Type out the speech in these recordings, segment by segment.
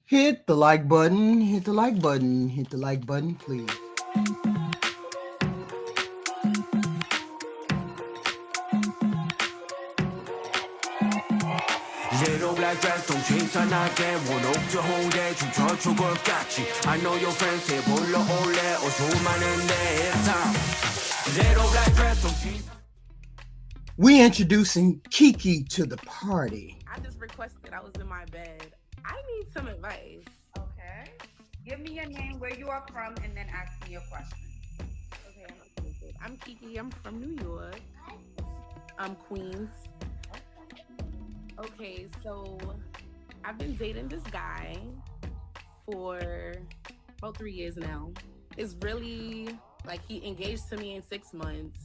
Hit the like button, hit the like button, hit the like button, please. Zero black dress, don't change on again. One up to hold it, you touch your girl catchy. I know your friends say bullo ole, or so man in the town. Zero black dress, don't change. We introducing Kiki to the party. I just requested. I was in my bed. I need some advice. Okay. Give me your name, where you are from, and then ask me your question. Okay, I'm Kiki. I'm from New York. I'm Queens. Okay, so I've been dating this guy for about 3 years now. It's really like he engaged to me in 6 months.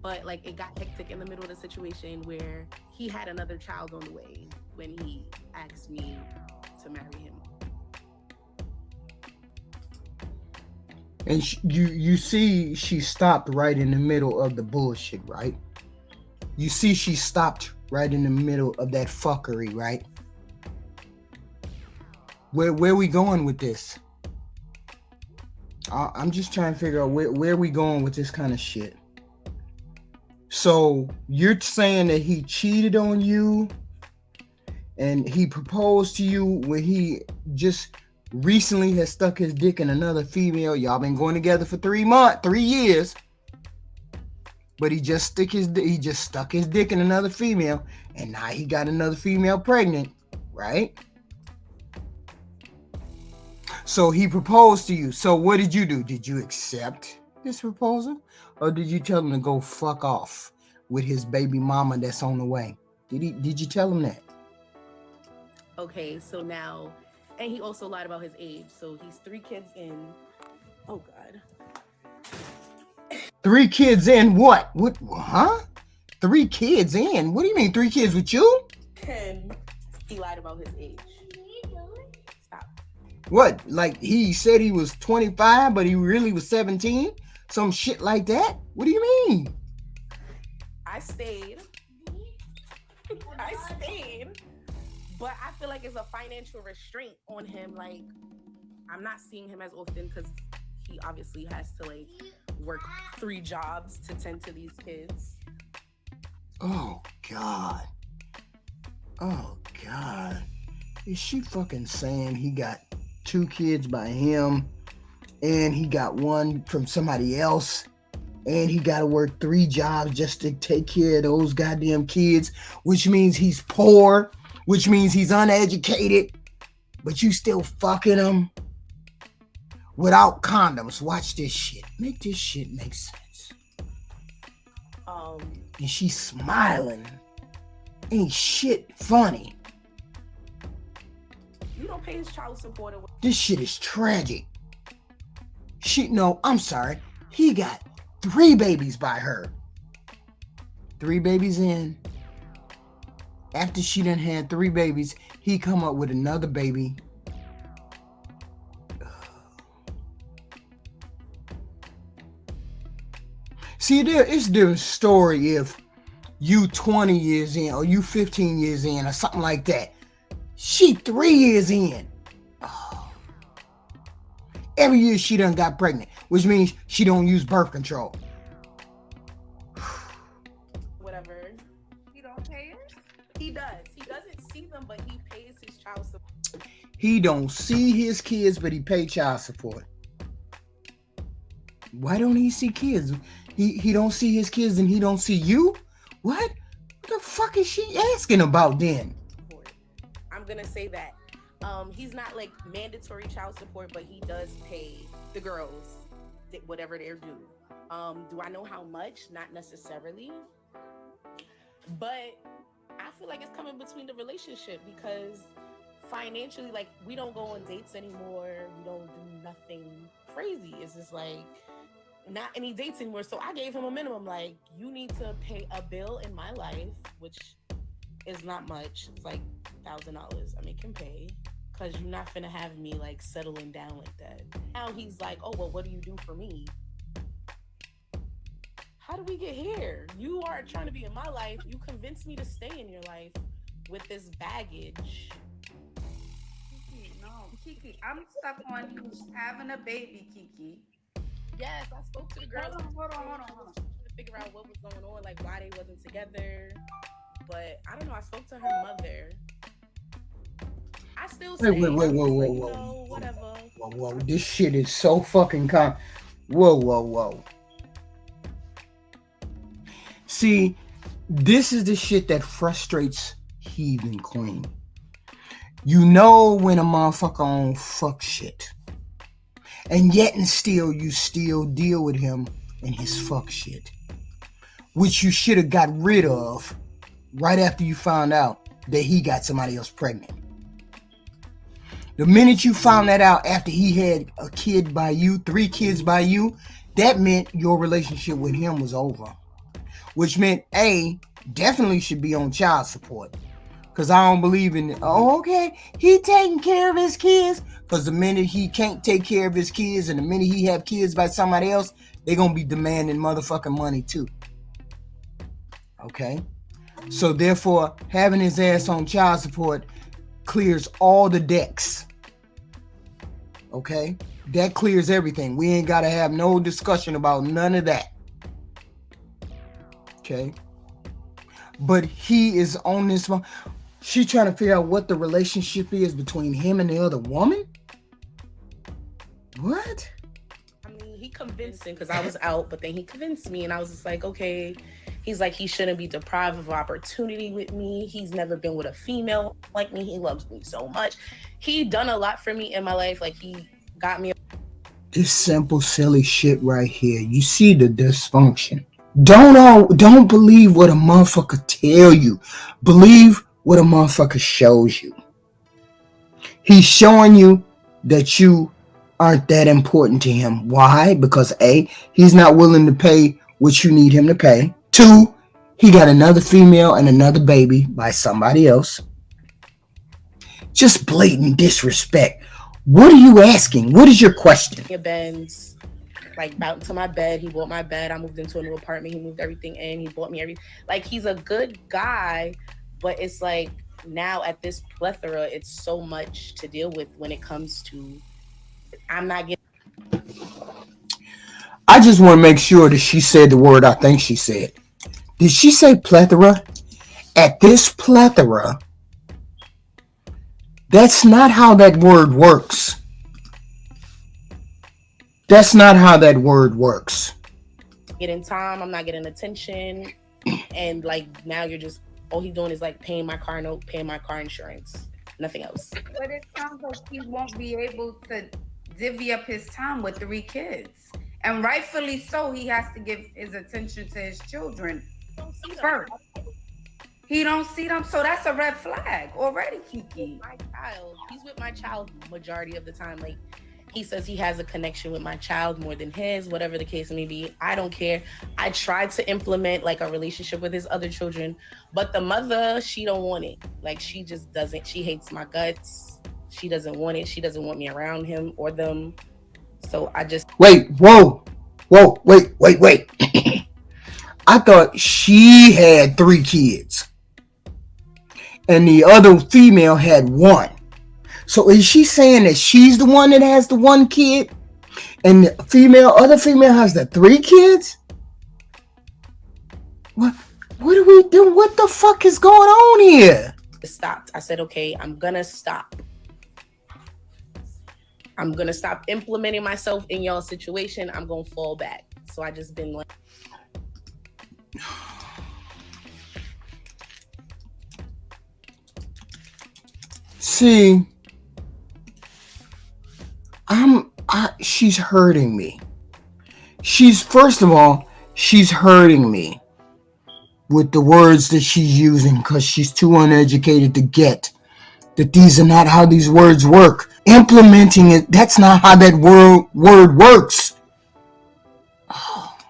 But like it got hectic in the middle of the situation where he had another child on the way when he asked me to marry him. And you see she stopped right in the middle of the bullshit, right? You see she stopped right in the middle of that fuckery, right? Where we going with this? I'm just trying to figure out where we going with this kind of shit. So you're saying that he cheated on you and he proposed to you when he just recently has stuck his dick in another female. Y'all been going together for 3 years. But he just stuck his dick in another female, and now he got another female pregnant, right? So he proposed to you. So what did you do? Did you accept this proposal? Or did you tell him to go fuck off with his baby mama that's on the way? Did you tell him that? Okay, so now, and he also lied about his age. So he's 3 kids in. Oh God. 3 kids in what? What? Huh? 3 kids in? What do you mean 3 kids with you? And he lied about his age. Stop. What? Like he said he was 25, but he really was 17? Some shit like that? What do you mean? I stayed, but I feel like it's a financial restraint on him. Like, I'm not seeing him as often because he obviously has to like work 3 jobs to tend to these kids. Oh God. Oh God. Is she fucking saying he got 2 kids by him and he got 1 from somebody else and he got to work 3 jobs just to take care of those goddamn kids, which means he's poor, which means he's uneducated, but you still fucking him without condoms? Watch this shit. Make this shit make sense. And she's smiling. Ain't shit funny. You don't pay his child support. This shit is tragic. I'm sorry. He got 3 babies by her. 3 babies in. After she done had 3 babies, he come up with another baby. See, it's a different story if you 20 years in or you 15 years in or something like that. She 3 years in. Oh. Every year she done got pregnant, which means she don't use birth control. Whatever. He don't pay it? He does. He doesn't see them, but he pays his child support. He don't see his kids, but he pay child support. Why don't he see kids? He don't see his kids and he don't see you? What the fuck is she asking about then? I'm gonna say that. He's not like mandatory child support, but he does pay the girls whatever they're due. Do I know how much? Not necessarily. But I feel like it's coming between the relationship because financially, like, we don't go on dates anymore. We don't do nothing crazy. It's just like not any dates anymore. So I gave him a minimum, like, you need to pay a bill in my life, which is not much. It's like $1,000 I make him pay because you're not finna have me like settling down like that. Now he's like, oh, well, what do you do for me? How do we get here? You are trying to be in my life. You convinced me to stay in your life with this baggage. I'm stuck on he's having a baby, Kiki. Yes, I spoke to the girls. Hold on. To figure out what was going on, like why they wasn't together. But I don't know. I spoke to her mother. I still say, Wait, I'm just like, whoa. whatever. Whoa. This shit is so fucking Whoa. See, this is the shit that frustrates Heathen Queen. You know when a motherfucker on fuck shit. And yet and still, you still deal with him and his fuck shit. Which you should have got rid of right after you found out that he got somebody else pregnant. The minute you found that out after he had a kid by you, 3 kids by you, that meant your relationship with him was over. Which meant, A, definitely should be on child support. Because I don't believe in, he taking care of his kids. Because the minute he can't take care of his kids and the minute he have kids by somebody else, they're going to be demanding motherfucking money too. Okay? So therefore, having his ass on child support clears all the decks. Okay? That clears everything. We ain't got to have no discussion about none of that. Okay? But he is on this one. She trying to figure out what the relationship is between him and the other woman? What? I mean, he convinced him because I was out, but then he convinced me and I was just like, okay. He's like, he shouldn't be deprived of opportunity with me. He's never been with a female like me. He loves me so much. He done a lot for me in my life. Like, he got me. This simple, silly shit right here. You see the dysfunction. Don't believe what a motherfucker tell you. Believe what a motherfucker shows you. He's showing you that you aren't that important to him. Why? Because A, he's not willing to pay what you need him to pay. 2, he got another female and another baby by somebody else. Just blatant disrespect. What are you asking? What is your question? Benz, like, out to my bed. He bought my bed. I moved into a new apartment. He moved everything in. He bought me everything. Like, he's a good guy, but it's like now at this plethora, it's so much to deal with when it comes to, I'm not getting. I just want to make sure that she said the word I think she said. Did she say plethora? At this plethora, that's not how that word works. That's not how that word works. Getting time, I'm not getting attention. And like now you're just, all he's doing is like paying my car note, paying my car insurance. Nothing else. But it sounds like he won't be able to divvy up his time with 3 kids. And rightfully so, he has to give his attention to his children first. He don't see them, so that's a red flag already, Kiki. My child, he's with my child majority of the time. Like, he says he has a connection with my child more than his, whatever the case may be. I don't care. I tried to implement like a relationship with his other children, but the mother, she don't want it. Like, she just doesn't. She hates my guts. She doesn't want it. She doesn't want me around him or them. So I just... Wait. I thought she had 3 kids. And the other female had 1. So is she saying that she's the one that has the 1 kid? And the other female has the 3 kids? What are we doing? What the fuck is going on here? Stopped. I said, okay, I'm gonna stop. I'm gonna stop implementing myself in y'all's situation. I'm gonna fall back. So I just been like... See, she's hurting me. First of all, she's hurting me with the words that she's using because she's too uneducated to get that these are not how these words work. Implementing it, that's not how that word works.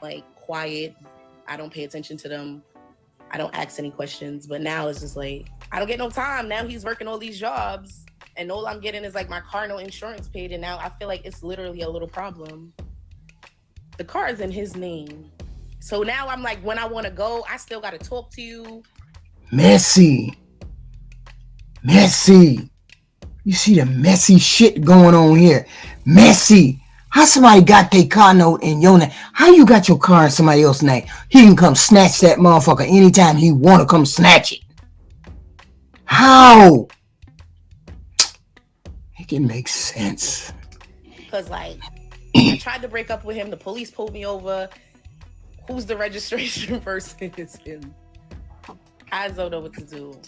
Like, quiet. I don't pay attention to them. I don't ask any questions. But now it's just like, I don't get no time. Now he's working all these jobs and all I'm getting is like my car note insurance paid. And now I feel like it's literally a little problem. The car is in his name. So now I'm like, when I want to go, I still got to talk to you. Messy. You see the messy shit going on here. Messy. How somebody got their car note in your name? How you got your car in somebody else's name? He can come snatch that motherfucker anytime he want to come snatch it. How? Make it make sense. Because, like, I tried to break up with him. The police pulled me over. Who's the registration person? It's him. I don't know what to do.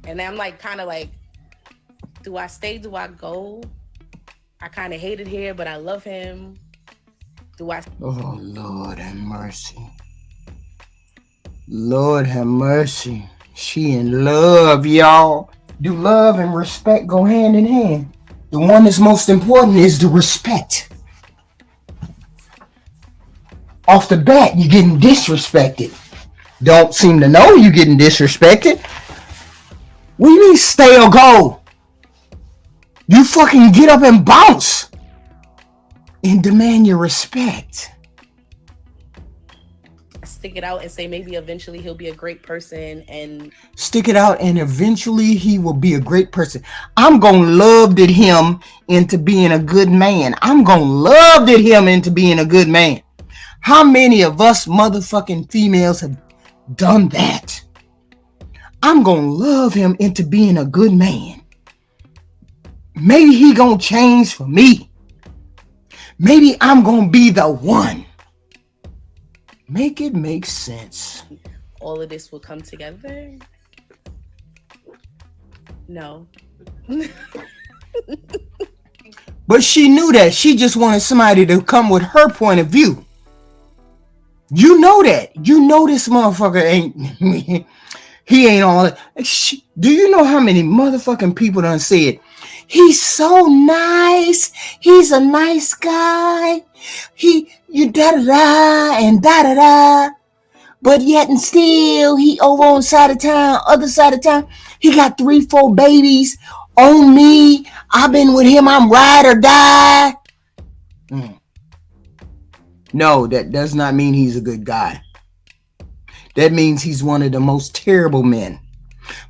And I'm like, kind of like, do I stay? Do I go? I kind of hate it here, but I love him. Do I? Oh, Lord have mercy. Lord have mercy. She in love, y'all. Do love and respect go hand in hand? The one that's most important is the respect. Off the bat, you're getting disrespected. Don't seem to know you're getting disrespected. What do you mean stay or go? You fucking get up and bounce and demand your respect. Stick it out and say maybe eventually he'll be a great person and stick it out and eventually he will be a great person. I'm gonna love him into being a good man. I'm gonna love him into being a good man. How many of us motherfucking females have done that? I'm gonna love him into being a good man. Maybe he gonna change for me. Maybe I'm gonna be the one. Make it make sense. All of this will come together? No. But she knew that. She just wanted somebody to come with her point of view. You know that. You know this motherfucker ain't... He ain't all that. Do you know how many motherfucking people done said, he's so nice. He's a nice guy. You da-da-da and da-da-da. But yet and still, he over on side of town, other side of town. He got 3-4 babies on me. I've been with him. I'm ride or die. No, that does not mean he's a good guy. That means he's one of the most terrible men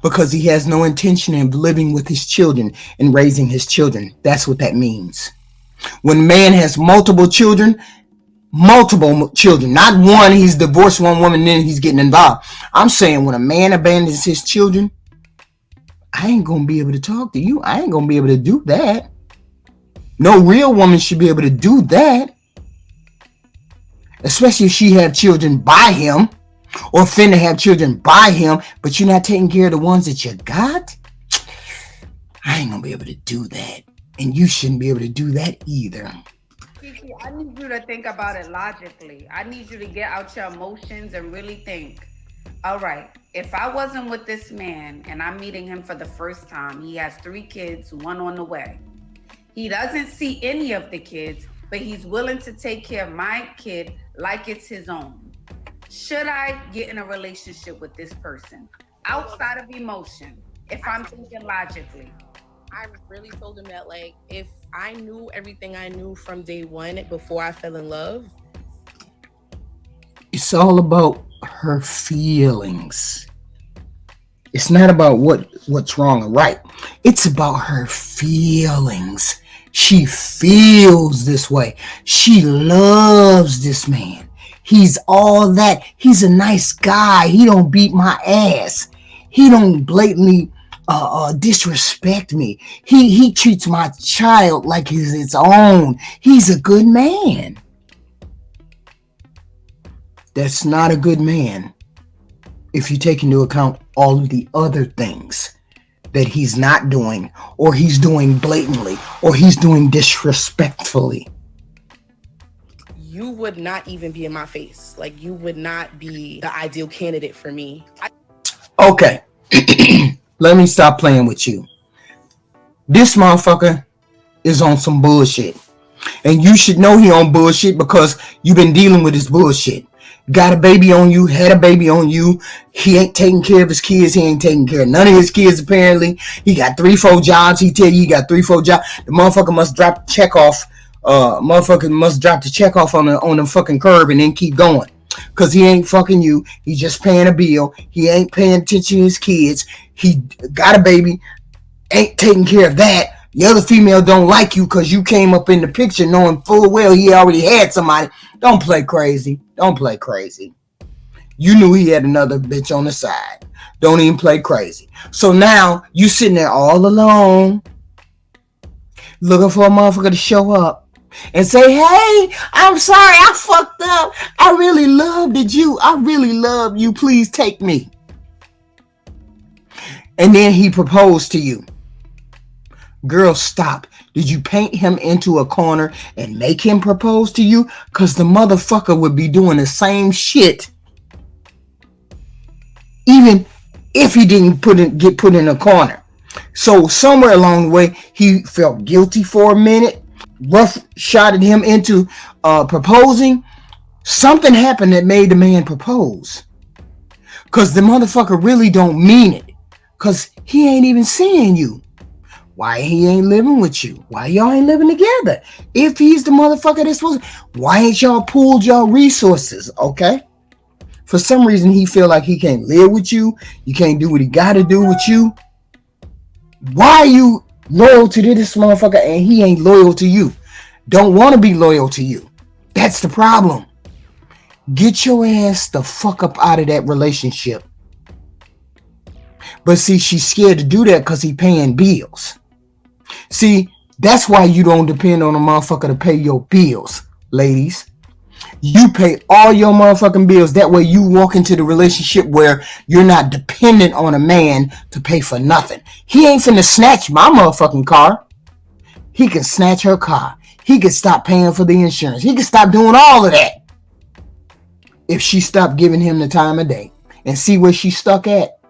because he has no intention of living with his children and raising his children. That's what that means. When a man has multiple children, not one, he's divorced one woman, then he's getting involved. I'm saying when a man abandons his children, I ain't going to be able to talk to you. I ain't going to be able to do that. No real woman should be able to do that. Especially if she had children by him. Or finna have children by him, but you're not taking care of the ones that you got? I ain't gonna be able to do that. And you shouldn't be able to do that either. Kiki, I need you to think about it logically. I need you to get out your emotions and really think, all right, if I wasn't with this man and I'm meeting him for the first time, he has 3 kids, 1 on the way. He doesn't see any of the kids, but he's willing to take care of my kid like it's his own. Should I get in a relationship with this person outside of emotion? If I'm thinking logically, I really told him that, like, if I knew everything I knew from day one before I fell in love, it's all about her feelings. It's not about what's wrong or right. It's about her feelings. She feels this way. She loves this man. He's all that. He's a nice guy. He don't beat my ass. He don't blatantly disrespect me. He treats my child like he's his own. He's a good man. That's not a good man if you take into account all of the other things that he's not doing, or he's doing blatantly, or he's doing disrespectfully. You would not even be in my face. Like, you would not be the ideal candidate for me. Okay. Let me stop playing with you. This motherfucker is on some bullshit. And you should know he on bullshit because you've been dealing with his bullshit. Got a baby on you, had a baby on you. He ain't taking care of his kids. He ain't taking care of none of his kids, apparently. He got 3-4 jobs. He tell you he got 3-4 jobs. The motherfucker must drop the check off. Motherfucker must drop the check off on the fucking curb and then keep going. Because he ain't fucking you. He just paying a bill. He ain't paying attention to his kids. He got a baby. Ain't taking care of that. The other female don't like you because you came up in the picture knowing full well he already had somebody. Don't play crazy. Don't play crazy. You knew he had another bitch on the side. Don't even play crazy. So now you sitting there all alone, looking for a motherfucker to show up and say, hey, I'm sorry, I fucked up. I really loved you. I really love you. Please take me. And then he proposed to you. Girl, stop. Did you paint him into a corner and make him propose to you? Because the motherfucker would be doing the same shit even if he didn't get put in a corner. So somewhere along the way, he felt guilty for a minute, rough-shotted him into proposing. Something happened that made the man propose. Because the motherfucker really don't mean it. Because he ain't even seeing you. Why he ain't living with you? Why y'all ain't living together? If he's the motherfucker that's supposed to, why ain't y'all pooled y'all resources, okay? For some reason, he feel like he can't live with you. You can't do what he got to do with you. Why are you loyal to this motherfucker and he ain't loyal to you? Don't want to be loyal to you. That's the problem. Get your ass the fuck up out of that relationship. But see, she's scared to do that because he paying bills. See, that's why you don't depend on a motherfucker to pay your bills, ladies. You pay all your motherfucking bills. That way you walk into the relationship where you're not dependent on a man to pay for nothing. He ain't finna snatch my motherfucking car. He can snatch her car. He can stop paying for the insurance. He can stop doing all of that. If she stopped giving him the time of day. And see where she's stuck at.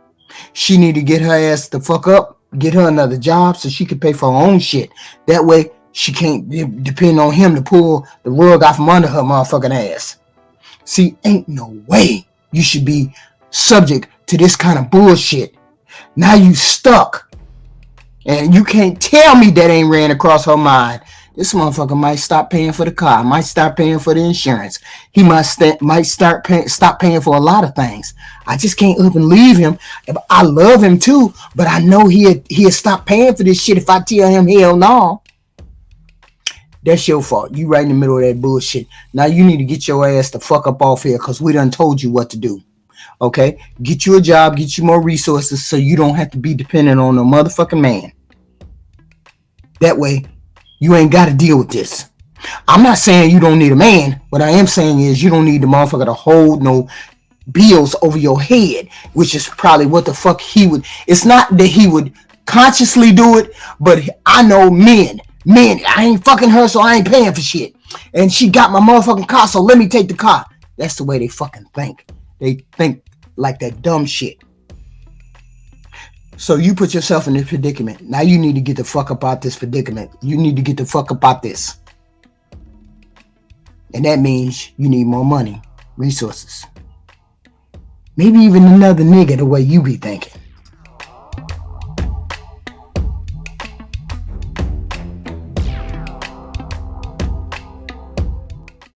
She need to get her ass the fuck up. Get her another job so she can pay for her own shit. That way she can't depend on him to pull the rug out from under her motherfucking ass. See, ain't no way you should be subject to this kind of bullshit. Now you stuck. And you can't tell me that ain't ran across her mind. This motherfucker might stop paying for the car. Might start paying for the insurance. He might stop paying for a lot of things. I just can't up and leave him. I love him too, but I know he'll stop paying for this shit if I tell him hell no. That's your fault. You right in the middle of that bullshit. Now you need to get your ass the fuck up off here because we done told you what to do. Okay? Get you a job, get you more resources so you don't have to be dependent on a motherfucking man. That way, you ain't got to deal with this. I'm not saying you don't need a man. What I am saying is you don't need the motherfucker to hold no bills over your head, which is probably what the fuck he would. It's not that he would consciously do it, but I know men, I ain't fucking her, so I ain't paying for shit. And she got my motherfucking car, so let me take the car. That's the way they fucking think. They think like that dumb shit. So you put yourself in this predicament. Now you need to get the fuck up out this predicament. You need to get the fuck up out this. And that means you need more money, resources. Maybe even another nigga the way you be thinking.